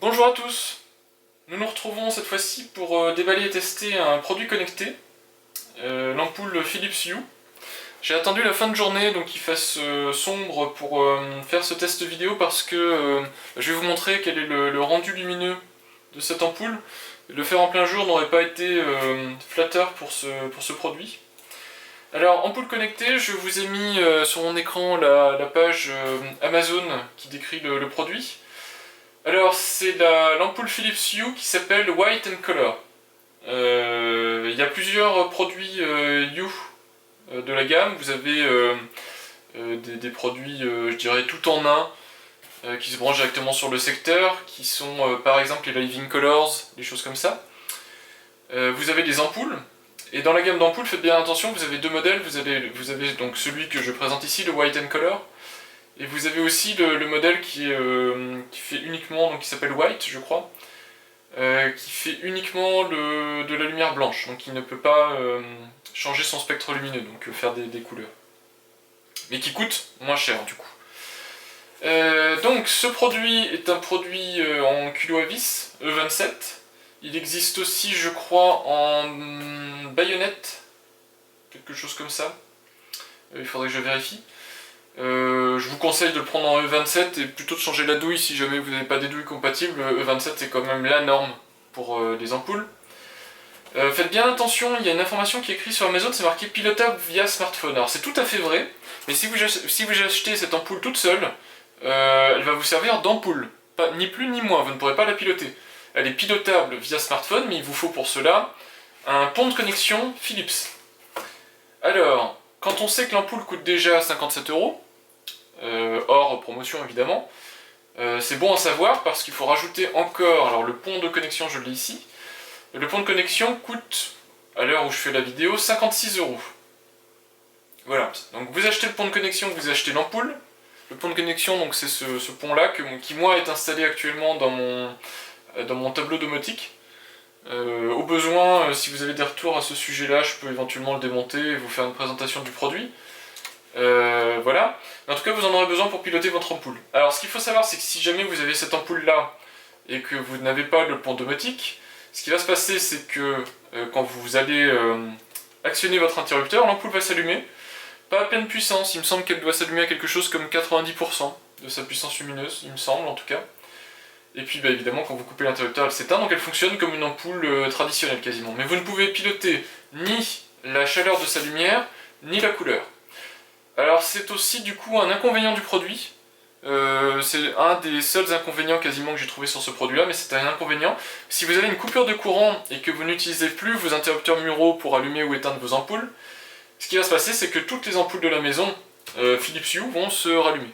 Bonjour à tous, nous nous retrouvons cette fois-ci pour déballer et tester un produit connecté, l'ampoule Philips Hue. J'ai attendu la fin de journée, donc qu'il fasse sombre pour faire ce test vidéo parce que je vais vous montrer quel est le rendu lumineux de cette ampoule. Le faire en plein jour n'aurait pas été flatteur pour ce produit. Alors, ampoule connectée, je vous ai mis sur mon écran la page Amazon qui décrit le produit. Alors, c'est l'ampoule Philips Hue qui s'appelle White and Color. Il y a plusieurs produits Hue de la gamme. Vous avez des produits, je dirais, tout en un, qui se branchent directement sur le secteur, qui sont par exemple les Living Colors, des choses comme ça. Vous avez des ampoules, et dans la gamme d'ampoules, faites bien attention, vous avez deux modèles. Vous avez donc celui que je présente ici, le White and Color, et vous avez aussi le modèle qui fait uniquement, donc qui s'appelle White, je crois, qui fait uniquement de la lumière blanche, donc qui ne peut pas changer son spectre lumineux, donc faire des couleurs. Mais qui coûte moins cher du coup. Donc ce produit est un produit en culot à vis, E27. Il existe aussi, je crois, en baïonnette, quelque chose comme ça. Il faudrait que je vérifie. Je vous conseille de le prendre en E27 et plutôt de changer la douille si jamais vous n'avez pas des douilles compatibles. E27 c'est quand même la norme pour les ampoules. Faites bien attention, il y a une information qui est écrite sur Amazon, c'est marqué pilotable via smartphone. Alors c'est tout à fait vrai, mais si vous achetez cette ampoule toute seule, elle va vous servir d'ampoule. Ni plus ni moins, vous ne pourrez pas la piloter. Elle est pilotable via smartphone, mais il vous faut pour cela un pont de connexion Philips. Alors, quand on sait que l'ampoule coûte déjà 57€, hors promotion évidemment, c'est bon à savoir parce qu'il faut rajouter encore, alors le pont de connexion je l'ai ici, le pont de connexion coûte, à l'heure où je fais la vidéo, 56€. Voilà, donc vous achetez le pont de connexion, vous achetez l'ampoule. Le pont de connexion, donc c'est ce pont-là qui moi est installé actuellement dans mon tableau domotique. Au besoin, si vous avez des retours à ce sujet-là, je peux éventuellement le démonter et vous faire une présentation du produit. Voilà. Mais en tout cas, vous en aurez besoin pour piloter votre ampoule. Alors, ce qu'il faut savoir, c'est que si jamais vous avez cette ampoule-là et que vous n'avez pas le pont domotique, ce qui va se passer, c'est que quand vous allez actionner votre interrupteur, l'ampoule va s'allumer. Pas à pleine puissance, il me semble qu'elle doit s'allumer à quelque chose comme 90% de sa puissance lumineuse, il me semble en tout cas. Et puis bah, évidemment, quand vous coupez l'interrupteur, elle s'éteint, donc elle fonctionne comme une ampoule traditionnelle quasiment. Mais vous ne pouvez piloter ni la chaleur de sa lumière, ni la couleur. Alors c'est aussi du coup un inconvénient du produit. C'est un des seuls inconvénients quasiment que j'ai trouvé sur ce produit-là, mais c'est un inconvénient. Si vous avez une coupure de courant et que vous n'utilisez plus vos interrupteurs muraux pour allumer ou éteindre vos ampoules, ce qui va se passer, c'est que toutes les ampoules de la maison Philips Hue vont se rallumer.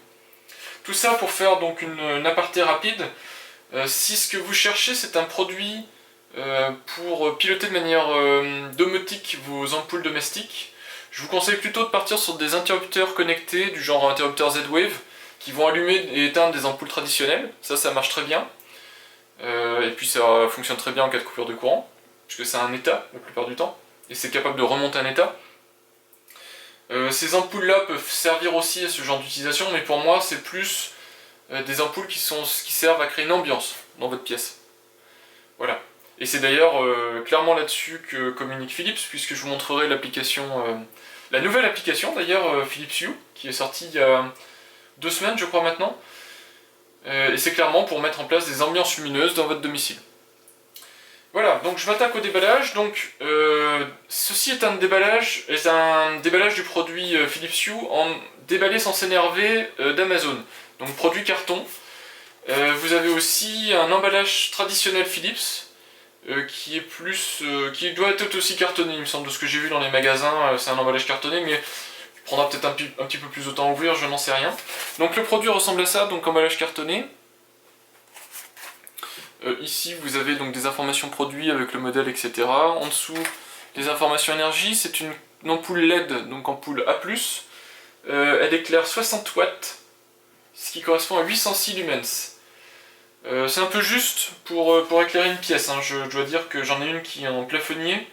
Tout ça pour faire donc une aparté rapide. Si ce que vous cherchez, c'est un produit pour piloter de manière domotique vos ampoules domestiques, je vous conseille plutôt de partir sur des interrupteurs connectés du genre interrupteur Z-Wave qui vont allumer et éteindre des ampoules traditionnelles. Ça marche très bien. Et puis ça fonctionne très bien en cas de coupure de courant, puisque c'est un état la plupart du temps, et c'est capable de remonter un état. Ces ampoules-là peuvent servir aussi à ce genre d'utilisation, mais pour moi c'est plus des ampoules qui servent à créer une ambiance dans votre pièce. Voilà. Et c'est d'ailleurs clairement là-dessus que communique Philips, puisque je vous montrerai l'application, la nouvelle application d'ailleurs, Philips Hue, qui est sortie il y a 2 semaines je crois maintenant. Et c'est clairement pour mettre en place des ambiances lumineuses dans votre domicile. Voilà, donc je m'attaque au déballage. Donc, ceci est un déballage du produit Philips Hue en déballé sans s'énerver d'Amazon. Donc produit carton. Vous avez aussi un emballage traditionnel Philips qui est qui doit être aussi cartonné, il me semble, de ce que j'ai vu dans les magasins. C'est un emballage cartonné, mais il prendra peut-être un petit peu plus de temps à ouvrir, je n'en sais rien. Donc le produit ressemble à ça, donc emballage cartonné. Ici vous avez donc des informations produits avec le modèle, etc. En dessous, les informations énergie, c'est une ampoule LED, donc ampoule A+. Elle éclaire 60 watts, ce qui correspond à 806 lumens. C'est un peu juste pour éclairer une pièce, hein. Je dois dire que j'en ai une qui est en plafonnier,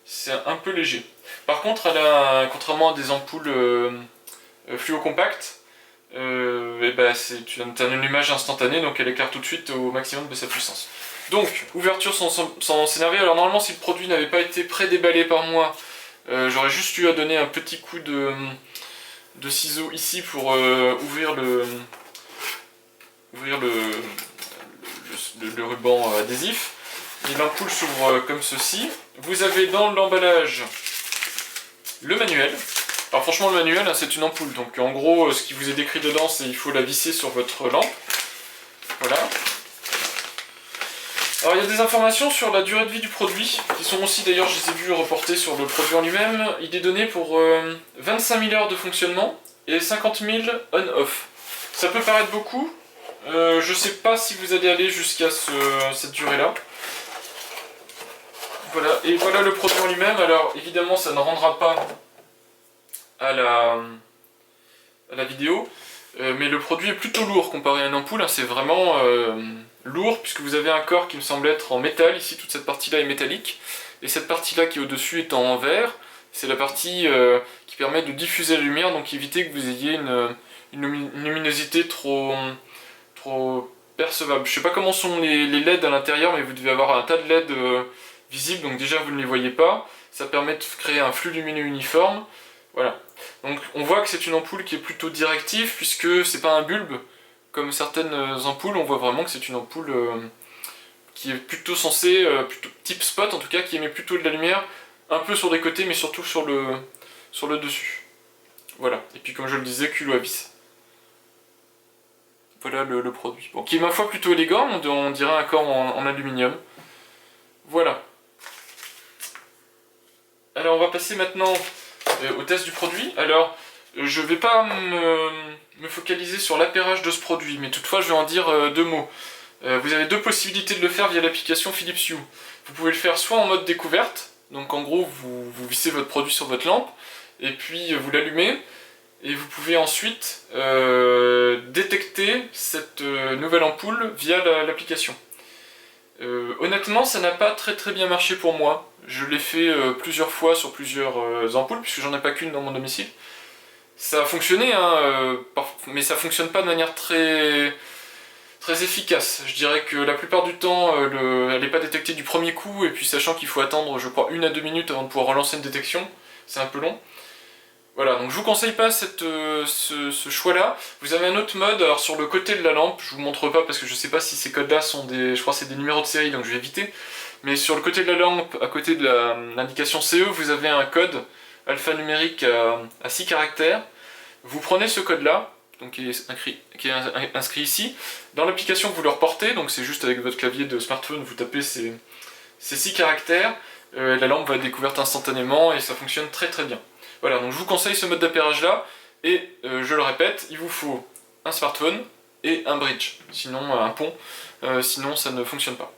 c'est un peu léger. Par contre, contrairement à des ampoules fluo compactes, et bah, tu as un allumage instantané, donc elle éclaire tout de suite au maximum de sa puissance. Donc, ouverture sans scénario. Alors normalement, si le produit n'avait pas été pré-déballé par moi, j'aurais juste eu à donner un petit coup de ciseaux ici pour ouvrir le ruban adhésif. Et l'ampoule s'ouvre comme ceci. Vous avez dans l'emballage le manuel. Alors franchement le manuel c'est une ampoule, donc en gros ce qui vous est décrit dedans c'est il faut la visser sur votre lampe. Voilà. Alors il y a des informations sur la durée de vie du produit, qui sont aussi d'ailleurs je les ai vues reportées sur le produit en lui-même. Il est donné pour 25 000 heures de fonctionnement et 50 000 on-off. Ça peut paraître beaucoup, je sais pas si vous allez aller jusqu'à cette durée là. Voilà, et voilà le produit en lui-même. Alors évidemment ça ne rendra pas à la vidéo, mais le produit est plutôt lourd comparé à une ampoule, hein, c'est vraiment lourd puisque vous avez un corps qui me semble être en métal, ici toute cette partie là est métallique, et cette partie là qui est au-dessus est en verre, c'est la partie qui permet de diffuser la lumière, donc éviter que vous ayez une luminosité trop percevable. Je sais pas comment sont les LED à l'intérieur, mais vous devez avoir un tas de LED visibles, donc déjà vous ne les voyez pas, ça permet de créer un flux lumineux uniforme. Voilà, donc on voit que c'est une ampoule qui est plutôt directive puisque c'est pas un bulbe comme certaines ampoules, on voit vraiment que c'est une ampoule qui est plutôt censée, plutôt type spot en tout cas, qui émet plutôt de la lumière un peu sur les côtés mais surtout sur le dessus. Voilà, et puis comme je le disais, culot à vis. Voilà le produit. Bon, qui est ma foi plutôt élégant, on dirait un corps en aluminium. Voilà. Alors on va passer maintenant au test du produit. Alors, je ne vais pas me focaliser sur l'appairage de ce produit, mais toutefois je vais en dire deux mots. Vous avez deux possibilités de le faire via l'application Philips Hue. Vous pouvez le faire soit en mode découverte, donc en gros vous vissez votre produit sur votre lampe, et puis vous l'allumez, et vous pouvez ensuite détecter cette nouvelle ampoule via l'application. Honnêtement, ça n'a pas très bien marché pour moi. Je l'ai fait plusieurs fois sur plusieurs ampoules, puisque j'en ai pas qu'une dans mon domicile. Ça a fonctionné, hein, mais ça fonctionne pas de manière très efficace. Je dirais que la plupart du temps, elle n'est pas détectée du premier coup, et puis sachant qu'il faut attendre, je crois, 1 à 2 minutes avant de pouvoir relancer une détection, c'est un peu long. Voilà, donc je vous conseille pas ce choix-là. Vous avez un autre mode, alors sur le côté de la lampe, je vous montre pas parce que je sais pas si ces codes-là sont je crois que c'est des numéros de série, donc je vais éviter. Mais sur le côté de la lampe, à côté de l'indication CE, vous avez un code alphanumérique à 6 caractères. Vous prenez ce code-là, donc qui est inscrit ici. Dans l'application, vous le reportez, donc c'est juste avec votre clavier de smartphone, vous tapez ces 6 caractères. La lampe va être découverte instantanément et ça fonctionne très bien. Voilà, donc je vous conseille ce mode d'appairage là, et je le répète, il vous faut un smartphone et un bridge, sinon un pont, sinon ça ne fonctionne pas.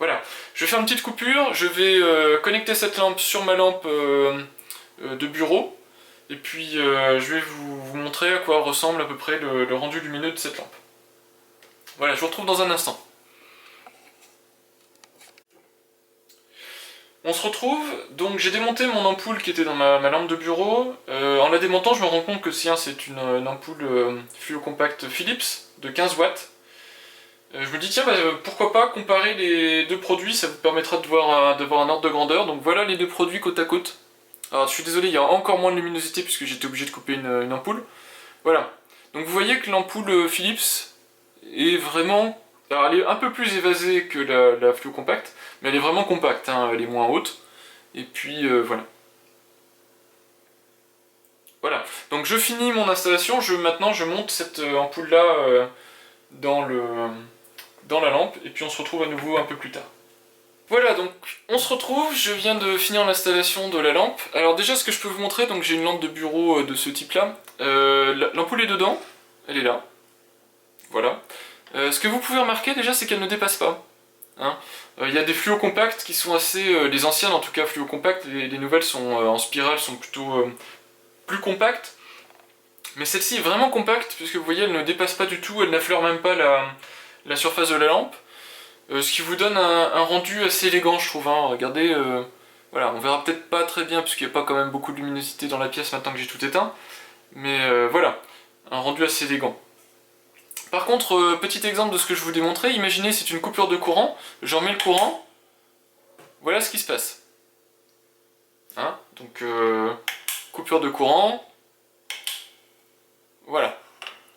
Voilà, je vais faire une petite coupure, je vais connecter cette lampe sur ma lampe de bureau, et puis je vais vous montrer à quoi ressemble à peu près le rendu lumineux de cette lampe. Voilà, je vous retrouve dans un instant. On se retrouve, donc j'ai démonté mon ampoule qui était dans ma lampe de bureau. En la démontant, je me rends compte que c'est une ampoule fluo compact Philips de 15 watts. Je me dis tiens, pourquoi pas comparer les deux produits, ça vous permettra d'avoir un ordre de grandeur. Donc voilà les deux produits côte à côte. Alors je suis désolé, il y a encore moins de luminosité puisque j'étais obligé de couper une ampoule. Voilà. Donc vous voyez que l'ampoule Philips est vraiment... Alors elle est un peu plus évasée que la fluo compact, mais elle est vraiment compacte, hein, elle est moins haute. Et puis voilà. Voilà, donc je finis mon installation, maintenant je monte cette ampoule là dans la lampe, et puis on se retrouve à nouveau un peu plus tard. Voilà, donc on se retrouve, je viens de finir l'installation de la lampe. Alors déjà ce que je peux vous montrer, donc j'ai une lampe de bureau de ce type là. L'ampoule est dedans, elle est là. Voilà. Ce que vous pouvez remarquer déjà, c'est qu'elle ne dépasse pas. Hein. Y a des fluos compacts qui sont assez... les anciennes en tout cas fluos compacts, les nouvelles sont en spirale, sont plutôt plus compactes. Mais celle-ci est vraiment compacte, puisque vous voyez elle ne dépasse pas du tout, elle n'affleure même pas la surface de la lampe. Ce qui vous donne un rendu assez élégant je trouve. Hein. Regardez, voilà, on verra peut-être pas très bien, puisqu'il n'y a pas quand même beaucoup de luminosité dans la pièce maintenant que j'ai tout éteint. Mais voilà. un rendu assez élégant. Par contre, petit exemple de ce que je vous démontrais, imaginez c'est une coupure de courant, j'en mets le courant, voilà ce qui se passe. Hein, donc coupure de courant, voilà.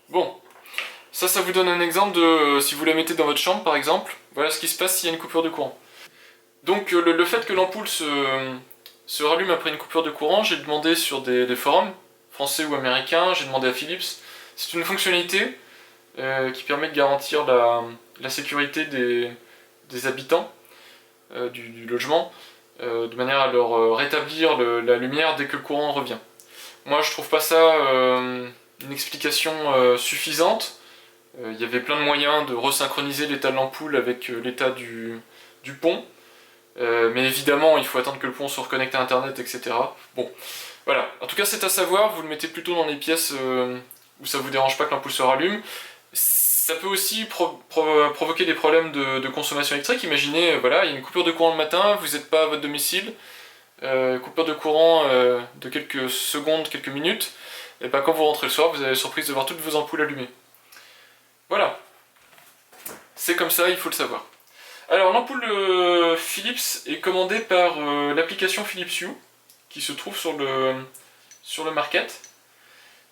Bon, ça vous donne un exemple de si vous la mettez dans votre chambre par exemple, voilà ce qui se passe s'il y a une coupure de courant. Donc le fait que l'ampoule se rallume après une coupure de courant, j'ai demandé sur des forums, français ou américains, j'ai demandé à Philips, c'est une fonctionnalité qui permet de garantir la sécurité des habitants du logement, de manière à leur rétablir la lumière dès que le courant revient. Moi je trouve pas ça une explication suffisante. Il y avait plein de moyens de resynchroniser l'état de l'ampoule avec l'état du pont. Mais évidemment, il faut attendre que le pont soit reconnecté à internet, etc. Bon, voilà. En tout cas, c'est à savoir, vous le mettez plutôt dans les pièces où ça vous dérange pas que l'ampoule se rallume. Ça peut aussi provoquer des problèmes de consommation électrique. Imaginez, voilà, il y a une coupure de courant le matin, vous n'êtes pas à votre domicile, coupure de courant de quelques secondes, quelques minutes, et ben quand vous rentrez le soir, vous avez la surprise de voir toutes vos ampoules allumées. Voilà. C'est comme ça, il faut le savoir. Alors l'ampoule Philips est commandée par l'application Philips Hue qui se trouve sur le market.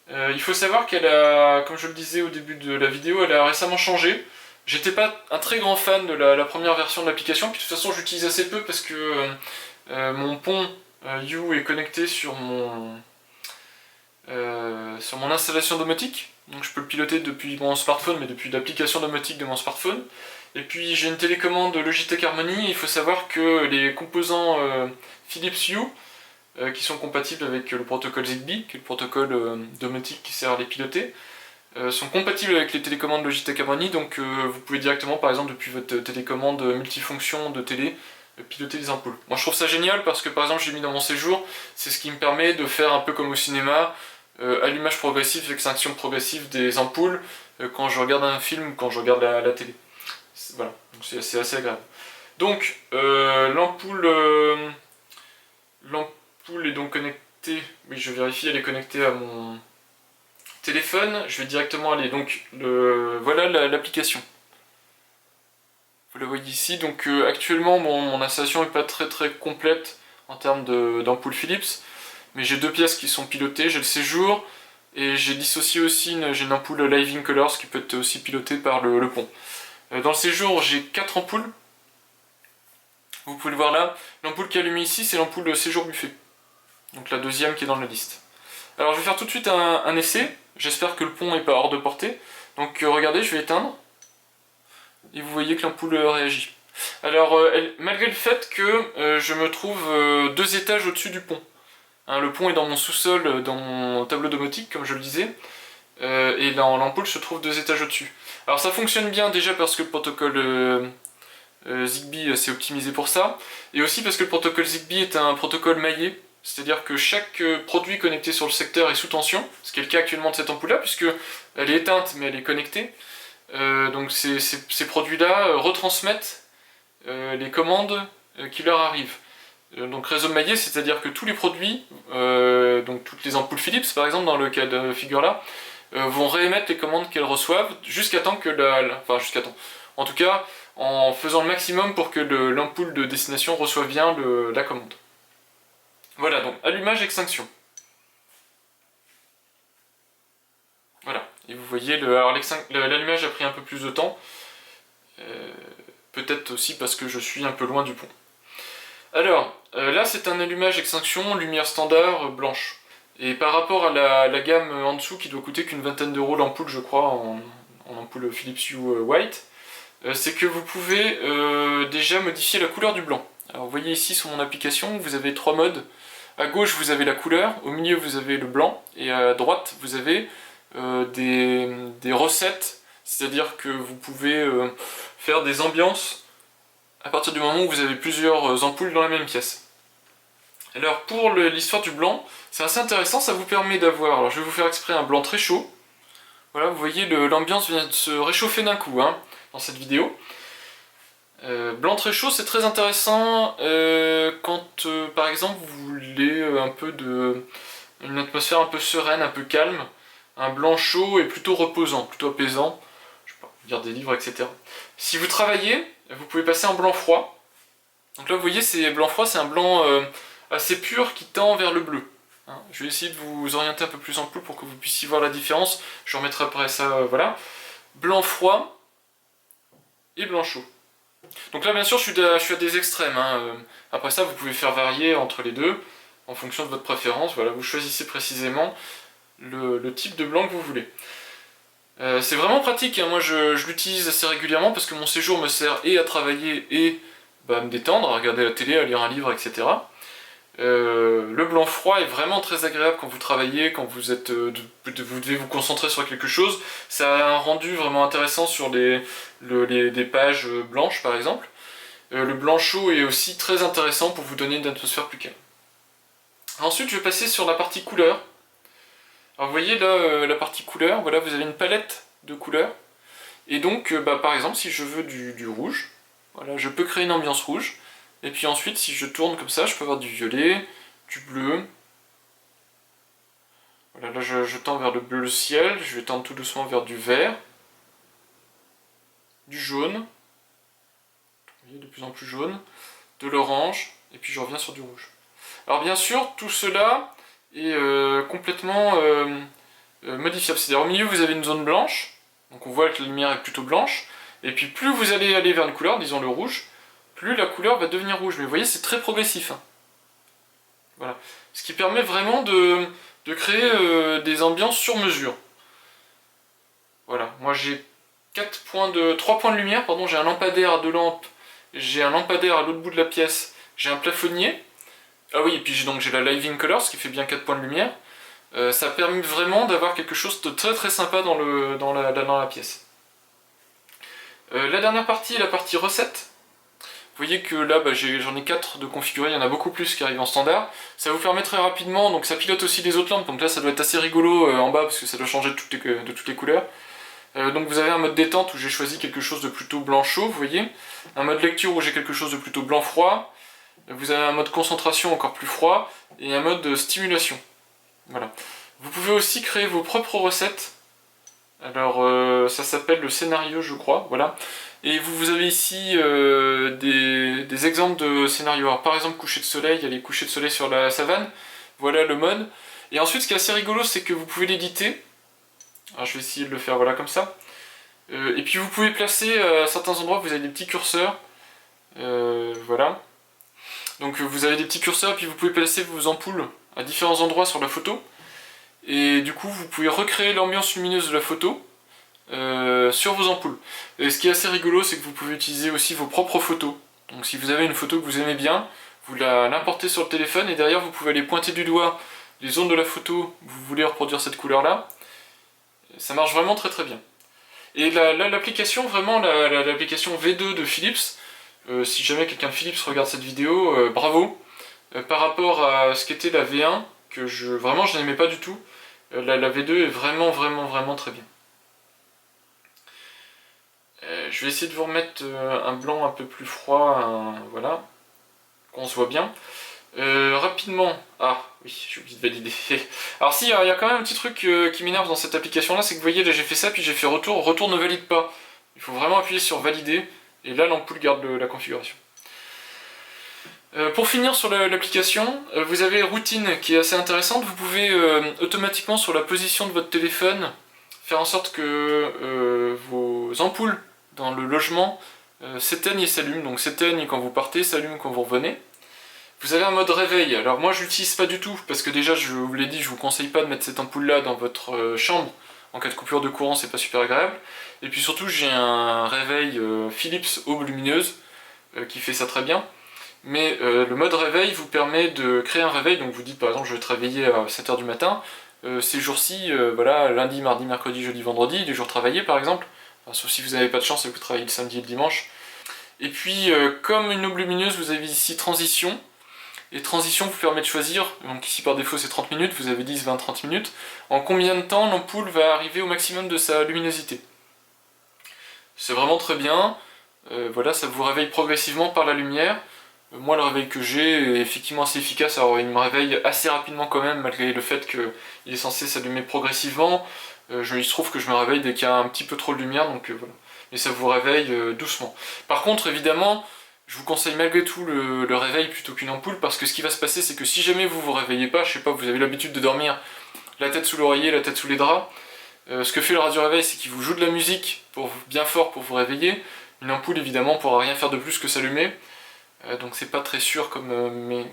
Il faut savoir qu'elle a, comme je le disais au début de la vidéo, elle a récemment changé. J'étais pas un très grand fan de la première version de l'application, puis de toute façon j'utilise assez peu parce que mon pont Hue est connecté sur mon installation domotique. Donc je peux le piloter depuis mon smartphone, mais depuis l'application domotique de mon smartphone. Et puis j'ai une télécommande Logitech Harmony, il faut savoir que les composants Philips Hue, qui sont compatibles avec le protocole Zigbee, qui est le protocole domotique qui sert à les piloter, sont compatibles avec les télécommandes Logitech Harmony, donc vous pouvez directement, par exemple, depuis votre télécommande multifonction de télé, piloter les ampoules. Moi je trouve ça génial parce que par exemple je l'ai mis dans mon séjour, c'est ce qui me permet de faire un peu comme au cinéma, allumage progressif, extinction progressive des ampoules quand je regarde un film ou quand je regarde la télé. Voilà, c'est assez agréable. Donc l'ampoule est donc connectée, oui je vérifie, elle est connectée à mon téléphone, je vais directement aller, donc voilà l'application. Vous la voyez ici, donc actuellement mon installation n'est pas très complète en termes d'ampoule Philips, mais j'ai deux pièces qui sont pilotées, j'ai le séjour, et j'ai dissocié aussi j'ai une ampoule Living Colors qui peut être aussi pilotée par le pont. Dans le séjour, j'ai 4 ampoules. Vous pouvez le voir là. L'ampoule qui est allumée ici, c'est l'ampoule de séjour buffet. Donc la deuxième qui est dans la liste. Alors je vais faire tout de suite un essai. J'espère que le pont n'est pas hors de portée. Donc regardez, je vais éteindre. Et vous voyez que l'ampoule réagit. Alors malgré le fait que je me trouve 2 étages au-dessus du pont. Hein, le pont est dans mon sous-sol, dans mon tableau domotique, comme je le disais. Et l'ampoule se trouve 2 étages au-dessus. Alors ça fonctionne bien déjà parce que le protocole Zigbee s'est optimisé pour ça, et aussi parce que le protocole Zigbee est un protocole maillé, c'est-à-dire que chaque produit connecté sur le secteur est sous tension, ce qui est le cas actuellement de cette ampoule-là, puisque elle est éteinte mais elle est connectée. Donc ces produits-là retransmettent les commandes qui leur arrivent. Donc réseau maillé, c'est-à-dire que tous les produits, donc toutes les ampoules Philips par exemple dans le cas de figure là, vont réémettre les commandes qu'elles reçoivent jusqu'à temps que enfin jusqu'à temps. En tout cas, en faisant le maximum pour que l'ampoule de destination reçoive bien la commande. Voilà, donc allumage, extinction. Voilà, et vous voyez, alors l'allumage a pris un peu plus de temps, peut-être aussi parce que je suis un peu loin du pont. Alors, là c'est un allumage extinction, lumière standard, blanche. Et par rapport à la gamme en dessous qui doit coûter qu'une vingtaine d'euros l'ampoule, je crois, en ampoule Philips Hue White, c'est que vous pouvez déjà modifier la couleur du blanc. Alors vous voyez ici sur mon application, vous avez 3 modes. À gauche vous avez la couleur, au milieu vous avez le blanc, et à droite vous avez des recettes, c'est-à-dire que vous pouvez faire des ambiances à partir du moment où vous avez plusieurs ampoules dans la même pièce. Alors pour l'histoire du blanc, c'est assez intéressant, ça vous permet d'avoir, alors je vais vous faire exprès un blanc très chaud. Voilà, vous voyez l'ambiance vient de se réchauffer d'un coup hein, dans cette vidéo. Blanc très chaud, c'est très intéressant quand par exemple vous voulez un peu une atmosphère un peu sereine, un peu calme. un blanc chaud et plutôt reposant, plutôt apaisant. Je sais pas, lire des livres, etc. Si vous travaillez, vous pouvez passer en blanc froid. Donc là, vous voyez, c'est blanc froid, c'est un blanc assez pur qui tend vers le bleu. Hein, je vais essayer de vous orienter un peu plus en plus pour que vous puissiez voir la différence. Je remettrai après ça, voilà. Blanc froid et blanc chaud. Donc là, bien sûr, je suis à des extrêmes. Hein. Après ça, vous pouvez faire varier entre les deux, en fonction de votre préférence. Voilà, vous choisissez précisément le type de blanc que vous voulez. C'est vraiment pratique, hein. Moi je l'utilise assez régulièrement parce que mon séjour me sert et à travailler et à me détendre, à regarder la télé, à lire un livre, etc. Le blanc froid est vraiment très agréable quand vous travaillez, quand vous devez vous concentrer sur quelque chose. Ça a un rendu vraiment intéressant sur des pages blanches par exemple. Le blanc chaud est aussi très intéressant pour vous donner une atmosphère plus calme. Ensuite je vais passer sur la partie couleur. Alors vous voyez là la partie couleur, voilà, vous avez une palette de couleurs. Et donc par exemple si je veux du rouge, voilà, je peux créer une ambiance rouge. Et puis ensuite si je tourne comme ça, je peux avoir du violet, du bleu. Voilà, là je tends vers le bleu ciel, je vais tendre tout doucement vers du vert, du jaune, vous voyez, de plus en plus jaune, de l'orange, et puis je reviens sur du rouge. Alors bien sûr, tout cela est complètement modifiable. C'est-à-dire au milieu vous avez une zone blanche, donc on voit que la lumière est plutôt blanche, et puis plus vous allez aller vers une couleur, disons le rouge, plus la couleur va devenir rouge. Mais vous voyez, c'est très progressif. Hein. Voilà. Ce qui permet vraiment de créer des ambiances sur mesure. Voilà, moi j'ai 3 points de lumière, pardon, j'ai un lampadaire à 2 lampes, j'ai un lampadaire à l'autre bout de la pièce, j'ai un plafonnier. Ah oui, et puis j'ai la Living Color, ce qui fait bien 4 points de lumière. Ça permet vraiment d'avoir quelque chose de très très sympa dans la pièce. La dernière partie est la partie recette. Vous voyez que là j'en ai 4 de configurés, il y en a beaucoup plus qui arrivent en standard. Ça vous permet très rapidement, donc ça pilote aussi les autres lampes, donc là ça doit être assez rigolo en bas parce que ça doit changer de toutes les couleurs. Donc vous avez un mode détente où j'ai choisi quelque chose de plutôt blanc chaud, vous voyez. Un mode lecture où j'ai quelque chose de plutôt blanc froid. Vous avez un mode concentration encore plus froid et un mode stimulation. Voilà. Vous pouvez aussi créer vos propres recettes. Alors ça s'appelle le scénario je crois, voilà. Et vous avez ici des exemples de scénarios. Alors, par exemple coucher de soleil, il y a les couchers de soleil sur la savane, voilà le mode. Et ensuite ce qui est assez rigolo c'est que vous pouvez l'éditer. Alors je vais essayer de le faire voilà comme ça. Et puis vous pouvez placer à certains endroits, vous avez des petits curseurs. Voilà. Donc vous avez des petits curseurs et puis vous pouvez placer vos ampoules à différents endroits sur la photo. Et du coup vous pouvez recréer l'ambiance lumineuse de la photo sur vos ampoules. Et ce qui est assez rigolo c'est que vous pouvez utiliser aussi vos propres photos. Donc si vous avez une photo que vous aimez bien, vous l'importez sur le téléphone et derrière vous pouvez aller pointer du doigt les zones de la photo où vous voulez reproduire cette couleur là. Ça marche vraiment très très bien. Et l'application, vraiment l'application V2 de Philips, si jamais quelqu'un de Philips regarde cette vidéo, bravo. Par rapport à ce qu'était la V1, que vraiment je n'aimais pas du tout, la V2 est vraiment vraiment vraiment très bien. Je vais essayer de vous remettre un blanc un peu plus froid, voilà, qu'on se voit bien. Rapidement, ah oui, j'ai oublié de valider. Alors si, il y a quand même un petit truc qui m'énerve dans cette application là, c'est que vous voyez là j'ai fait ça, puis j'ai fait retour ne valide pas. Il faut vraiment appuyer sur valider, et là l'ampoule garde la configuration. Pour finir sur l'application, vous avez routine qui est assez intéressante, vous pouvez automatiquement sur la position de votre téléphone faire en sorte que vos ampoules dans le logement s'éteignent et s'allument, donc s'éteignent quand vous partez, s'allument quand vous revenez. Vous avez un mode réveil, alors moi je l'utilise pas du tout, parce que déjà je vous l'ai dit, je vous conseille pas de mettre cette ampoule là dans votre chambre, en cas de coupure de courant c'est pas super agréable, et puis surtout j'ai un réveil Philips aube lumineuse qui fait ça très bien, mais le mode réveil vous permet de créer un réveil, donc vous dites par exemple je vais te réveiller à 7h du matin, ces jours-ci, voilà, lundi, mardi, mercredi, jeudi, vendredi, les jours travaillés par exemple, enfin, sauf si vous n'avez pas de chance et que vous travaillez le samedi et le dimanche, et puis comme une aube lumineuse vous avez ici transition. Et transition vous permet de choisir, donc ici par défaut c'est 30 minutes, vous avez 10, 20, 30 minutes, en combien de temps l'ampoule va arriver au maximum de sa luminosité. C'est vraiment très bien, voilà, ça vous réveille progressivement par la lumière, Moi, le réveil que j'ai est effectivement assez efficace. Alors, il me réveille assez rapidement quand même, malgré le fait qu'il est censé s'allumer progressivement. Il se trouve que je me réveille dès qu'il y a un petit peu trop de lumière, donc voilà. Mais ça vous réveille doucement. Par contre, évidemment, je vous conseille malgré tout le réveil plutôt qu'une ampoule, parce que ce qui va se passer, c'est que si jamais vous vous réveillez pas, je sais pas, vous avez l'habitude de dormir la tête sous l'oreiller, la tête sous les draps, ce que fait le radio réveil, c'est qu'il vous joue de la musique bien fort pour vous réveiller. Une ampoule, évidemment, pourra rien faire de plus que s'allumer. Donc c'est pas très sûr comme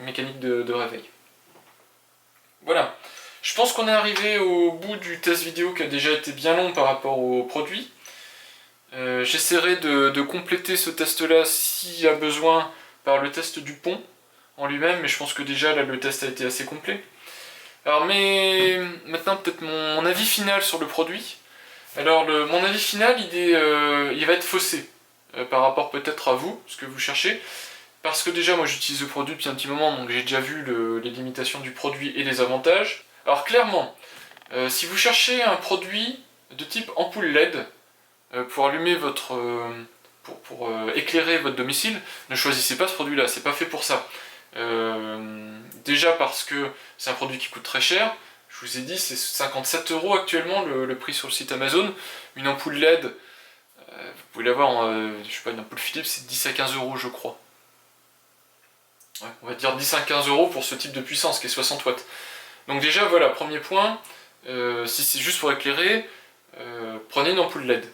mécanique de réveil. Voilà. Je pense qu'on est arrivé au bout du test vidéo qui a déjà été bien long par rapport au produit. J'essaierai de compléter ce test-là s'il y a besoin par le test du pont en lui-même, mais je pense que déjà là le test a été assez complet. Alors mais maintenant peut-être mon avis final sur le produit. Alors mon avis final il va être faussé par rapport peut-être à vous, ce que vous cherchez. Parce que déjà moi j'utilise le produit depuis un petit moment, donc j'ai déjà vu les limitations du produit et les avantages. Alors clairement, si vous cherchez un produit de type ampoule LED pour allumer votre... pour éclairer votre domicile, ne choisissez pas ce produit-là, c'est pas fait pour ça. Déjà parce que c'est un produit qui coûte très cher, je vous ai dit c'est 57 € actuellement le prix sur le site Amazon. Une ampoule LED, vous pouvez l'avoir je sais pas, une ampoule Philips c'est 10 à 15 € je crois. Ouais, on va dire 10 à 15 € pour ce type de puissance qui est 60 watts. Donc déjà voilà, premier point, si c'est juste pour éclairer, prenez une ampoule LED.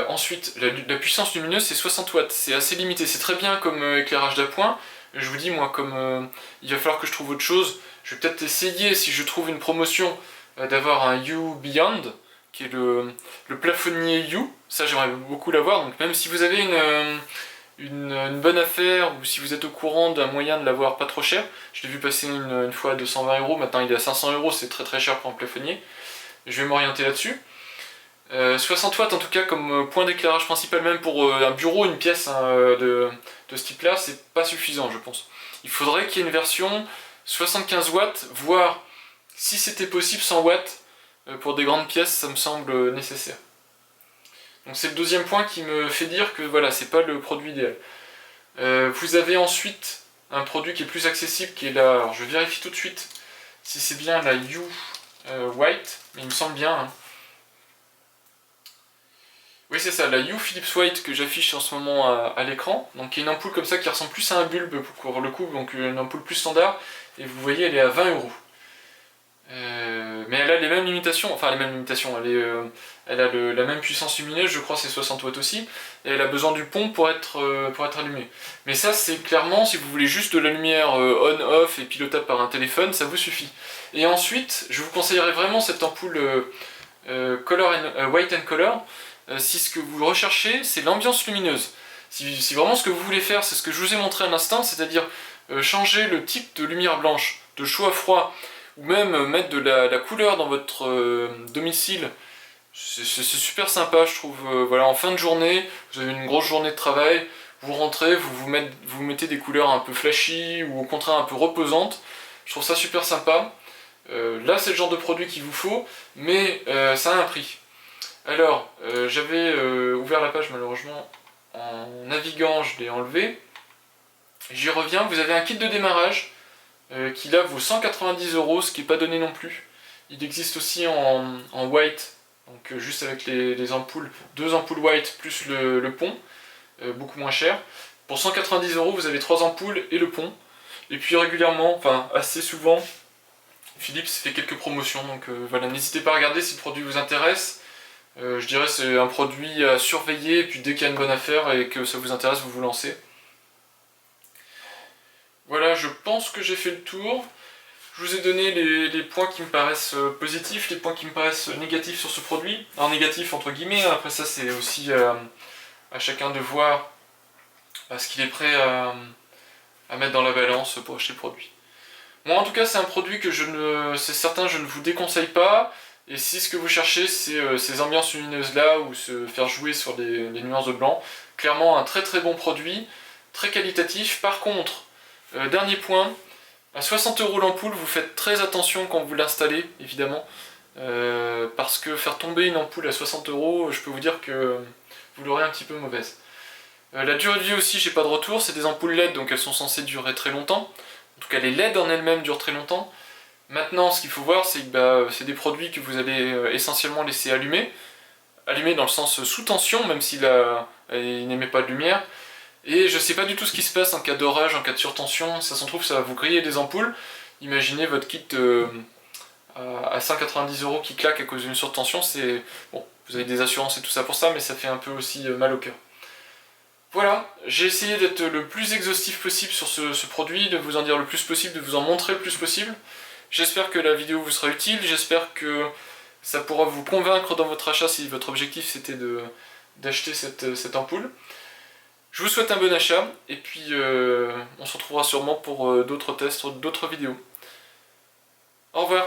Ensuite, la puissance lumineuse c'est 60 watts, c'est assez limité, c'est très bien comme éclairage d'appoint. Je vous dis moi comme il va falloir que je trouve autre chose, je vais peut-être essayer si je trouve une promotion d'avoir un Hue Beyond, qui est le plafonnier Hue, ça j'aimerais beaucoup l'avoir, donc même si vous avez une bonne affaire, ou si vous êtes au courant d'un moyen de l'avoir pas trop cher, je l'ai vu passer une fois à 220 €, maintenant il est à 500 €, c'est très très cher pour un plafonnier, je vais m'orienter là-dessus. 60 watts en tout cas comme point d'éclairage principal, même pour un bureau, une pièce de ce type là, c'est pas suffisant je pense. Il faudrait qu'il y ait une version 75 watts, voire si c'était possible 100 watts, pour des grandes pièces ça me semble nécessaire. Donc c'est le deuxième point qui me fait dire que voilà, c'est pas le produit idéal. Vous avez ensuite un produit qui est plus accessible, qui est là, alors je vérifie tout de suite si c'est bien la Hue White, mais il me semble bien. Hein. Oui c'est ça, la Hue Philips White que j'affiche en ce moment à l'écran, donc qui est une ampoule comme ça qui ressemble plus à un bulbe pour le coup, donc une ampoule plus standard, et vous voyez elle est à 20 €. Mais elle a les mêmes limitations, enfin les mêmes limitations, elle a la même puissance lumineuse, je crois c'est 60 watts aussi, et elle a besoin du pont pour être allumée. Mais ça c'est clairement, si vous voulez juste de la lumière on-off et pilotable par un téléphone, ça vous suffit. Et ensuite, je vous conseillerais vraiment cette ampoule White and Color, si ce que vous recherchez c'est l'ambiance lumineuse. Si vraiment ce que vous voulez faire, c'est ce que je vous ai montré à l'instant, c'est-à-dire changer le type de lumière blanche, de chaud à froid, ou même mettre de la couleur dans votre domicile, c'est super sympa je trouve. Voilà, en fin de journée, vous avez une grosse journée de travail, vous rentrez, vous mettez des couleurs un peu flashy ou au contraire un peu reposantes, je trouve ça super sympa. Là c'est le genre de produit qu'il vous faut, mais ça a un prix. Alors, j'avais ouvert la page malheureusement en naviguant, je l'ai enlevé. J'y reviens, vous avez un kit de démarrage qui là vaut 190 €, ce qui n'est pas donné non plus. Il existe aussi en white, donc juste avec les ampoules, deux ampoules white plus le pont, beaucoup moins cher. Pour 190 € vous avez 3 ampoules et le pont. Et puis régulièrement, enfin assez souvent, Philips fait quelques promotions, donc voilà, n'hésitez pas à regarder si le produit vous intéresse. Je dirais que c'est un produit à surveiller, et puis dès qu'il y a une bonne affaire et que ça vous intéresse, vous vous lancez. Voilà, je pense que j'ai fait le tour. Je vous ai donné les points qui me paraissent positifs, les points qui me paraissent négatifs sur ce produit. Alors négatif entre guillemets, après ça c'est aussi à chacun de voir ce qu'il est prêt à mettre dans la balance pour acheter le produit. Moi en tout cas c'est un produit que c'est certain je ne vous déconseille pas. Et si ce que vous cherchez c'est ces ambiances lumineuses là ou se faire jouer sur les nuances de blanc, clairement un très très bon produit, très qualitatif. Par contre, dernier point, à 60 € l'ampoule, vous faites très attention quand vous l'installez, évidemment, parce que faire tomber une ampoule à 60 €, je peux vous dire que vous l'aurez un petit peu mauvaise. La durée de vie aussi, j'ai pas de retour, c'est des ampoules LED, donc elles sont censées durer très longtemps. En tout cas, les LED en elles-mêmes durent très longtemps. Maintenant, ce qu'il faut voir, c'est que c'est des produits que vous allez essentiellement laisser allumer. Allumer dans le sens sous tension, même s'il n'émet pas de lumière. Et je sais pas du tout ce qui se passe en cas d'orage, en cas de surtension. Ça s'en trouve, ça va vous griller des ampoules. Imaginez votre kit à 190 € qui claque à cause d'une surtension. C'est bon, vous avez des assurances et tout ça pour ça, mais ça fait un peu aussi mal au cœur. Voilà, j'ai essayé d'être le plus exhaustif possible sur ce produit, de vous en dire le plus possible, de vous en montrer le plus possible. J'espère que la vidéo vous sera utile, j'espère que ça pourra vous convaincre dans votre achat si votre objectif c'était d'acheter cette ampoule. Je vous souhaite un bon achat, et puis on se retrouvera sûrement pour d'autres tests, d'autres vidéos. Au revoir.